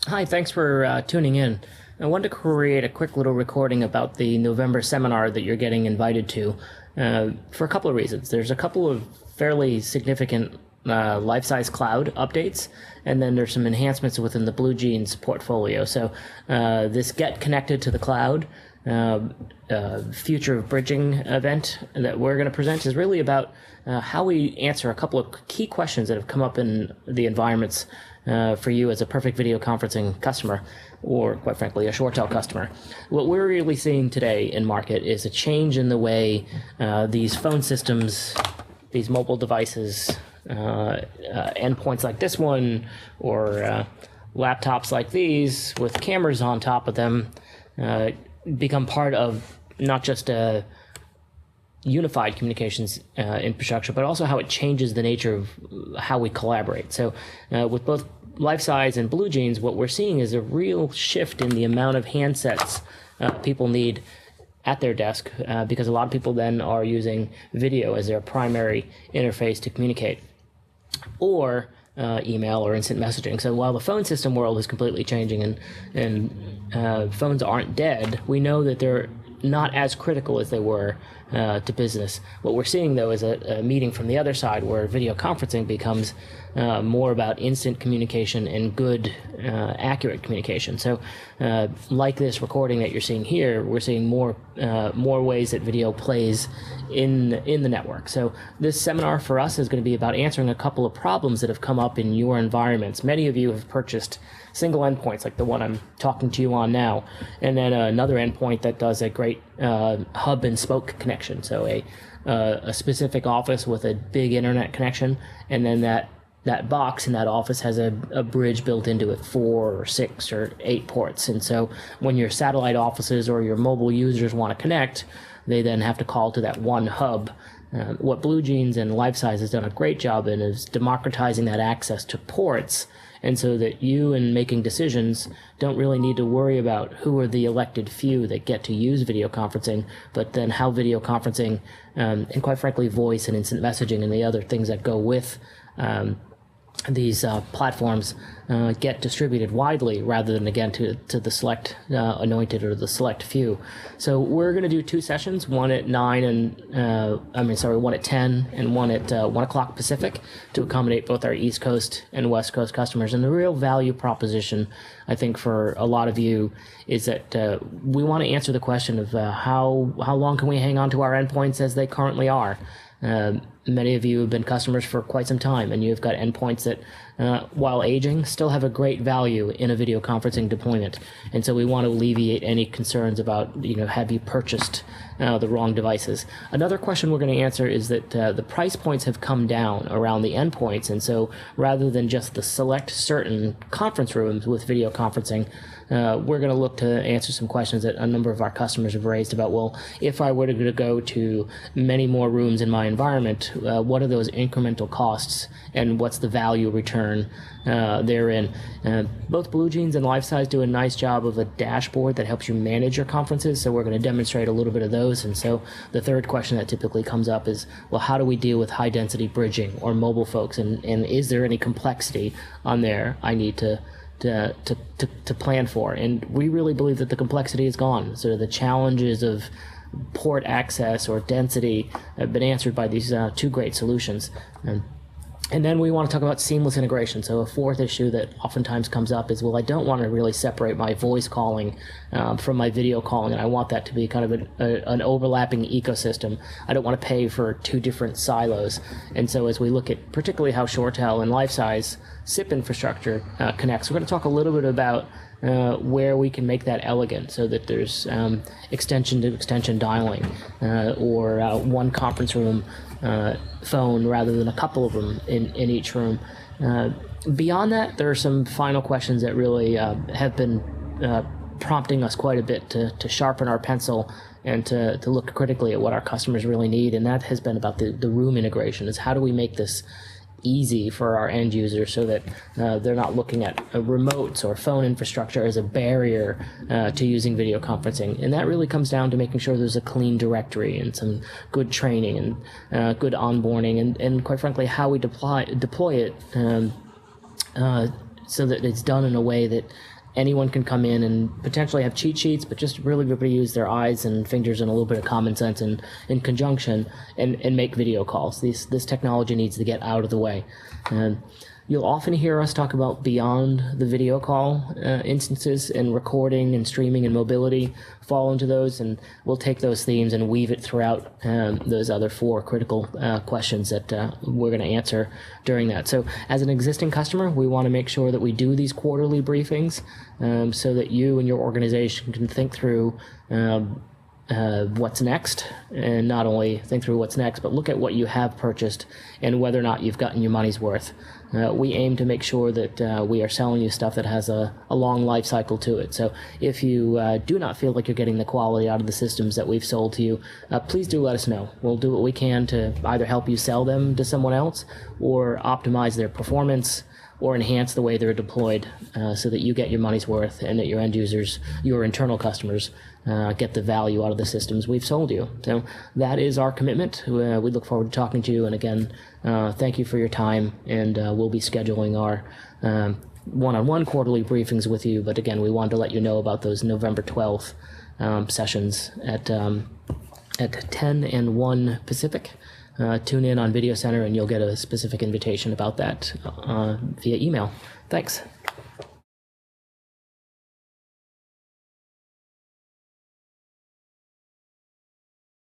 Hi, thanks for tuning in. I wanted to create a quick little recording about the November seminar that you're getting invited to for a couple of reasons. There's a couple of fairly significant life-size cloud updates, and then there's some enhancements within the Blue Jeans portfolio. So this Get Connected to the Cloud future of bridging event that we're going to present is really about how we answer a couple of key questions that have come up in the environments for you as a perfect video conferencing customer, or quite frankly, a ShoreTel customer. What we're really seeing today in Marcotte is a change in the way these phone systems, these mobile devices, endpoints like this one, or laptops like these with cameras on top of them, become part of not just a unified communications infrastructure, but also how it changes the nature of how we collaborate. So with both Life-Size and Blue Jeans, what we're seeing is a real shift in the amount of handsets people need at their desk, because a lot of people then are using video as their primary interface to communicate, or email or instant messaging. So while the phone system world is completely changing and phones aren't dead, we know that they're not as critical as they were to business. What we're seeing, though, is a meeting from the other side where video conferencing becomes more about instant communication and good, accurate communication. So like this recording that you're seeing here, we're seeing more ways that video plays in the network. So this seminar for us is going to be about answering a couple of problems that have come up in your environments. Many of you have purchased single endpoints like the one I'm talking to you on now, and then another endpoint that does a great hub and spoke connection. So a specific office with a big internet connection, and then that box in that office has a bridge built into it, 4 or 6 or 8 ports. And so when your satellite offices or your mobile users want to connect, they then have to call to that one hub. What Blue Jeans and Life-Size has done a great job in is democratizing that access to ports, and so that you, in making decisions, don't really need to worry about who are the elected few that get to use video conferencing, but then how video conferencing, and quite frankly voice and instant messaging and the other things that go with these platforms get distributed widely, rather than, again, to the select anointed or the select few. So we're going to do 2 sessions, one at 9 and one at 10 and one at 1 o'clock Pacific, to accommodate both our East Coast and West Coast customers. And the real value proposition, I think, for a lot of you is that we want to answer the question of how long can we hang on to our endpoints as they currently are. Many of you have been customers for quite some time, and you've got endpoints that, while aging, still have a great value in a video conferencing deployment. And so we want to alleviate any concerns about, have you purchased the wrong devices. Another question we're going to answer is that the price points have come down around the endpoints, and so rather than just the select certain conference rooms with video conferencing, we're going to look to answer some questions that a number of our customers have raised about, well, if I were to go to many more rooms in my environment, what are those incremental costs, and what's the value return therein? Both Blue Jeans and Life-Size do a nice job of a dashboard that helps you manage your conferences, so we're going to demonstrate a little bit of those. And so the third question that typically comes up is, well, how do we deal with high-density bridging or mobile folks, and is there any complexity on there I need to plan for? And we really believe that the complexity is gone. So the challenges of port access or density have been answered by these 2 great solutions. And then we want to talk about seamless integration. So a fourth issue that oftentimes comes up is, well, I don't want to really separate my voice calling from my video calling, and I want that to be kind of an overlapping ecosystem. I don't want to pay for 2 different silos. And so as we look at particularly how ShoreTel and Life-Size SIP infrastructure connects, we're going to talk a little bit about where we can make that elegant, so that there's extension-to-extension dialing, or one conference room phone rather than a couple of them in each room. Beyond that, there are some final questions that really have been prompting us quite a bit to sharpen our pencil and to look critically at what our customers really need, and that has been about the room integration. Is how do we make this easy for our end users, so that they're not looking at remotes or phone infrastructure as a barrier to using video conferencing. And that really comes down to making sure there's a clean directory and some good training and good onboarding, and quite frankly, how we deploy it so that it's done in a way that anyone can come in and potentially have cheat sheets, but just really be able to use their eyes and fingers and a little bit of common sense and in conjunction and make video calls. This technology needs to get out of the way. And you'll often hear us talk about beyond the video call instances, and recording and streaming and mobility fall into those, and we'll take those themes and weave it throughout those other 4 critical questions that we're going to answer during that. So as an existing customer, we want to make sure that we do these quarterly briefings so that you and your organization can think through what's next, and not only think through what's next, but look at what you have purchased and whether or not you've gotten your money's worth. We aim to make sure that we are selling you stuff that has a long life cycle to it. So if you do not feel like you're getting the quality out of the systems that we've sold to you, please do let us know. We'll do what we can to either help you sell them to someone else or optimize their performance or enhance the way they're deployed so that you get your money's worth and that your end users, your internal customers, get the value out of the systems we've sold you. So that is our commitment. We look forward to talking to you. And again, thank you for your time. And we'll be scheduling our one-on-one quarterly briefings with you. But again, we wanted to let you know about those November 12th sessions at 10 and 1 Pacific. Tune in on Video Center and you'll get a specific invitation about that via email. Thanks.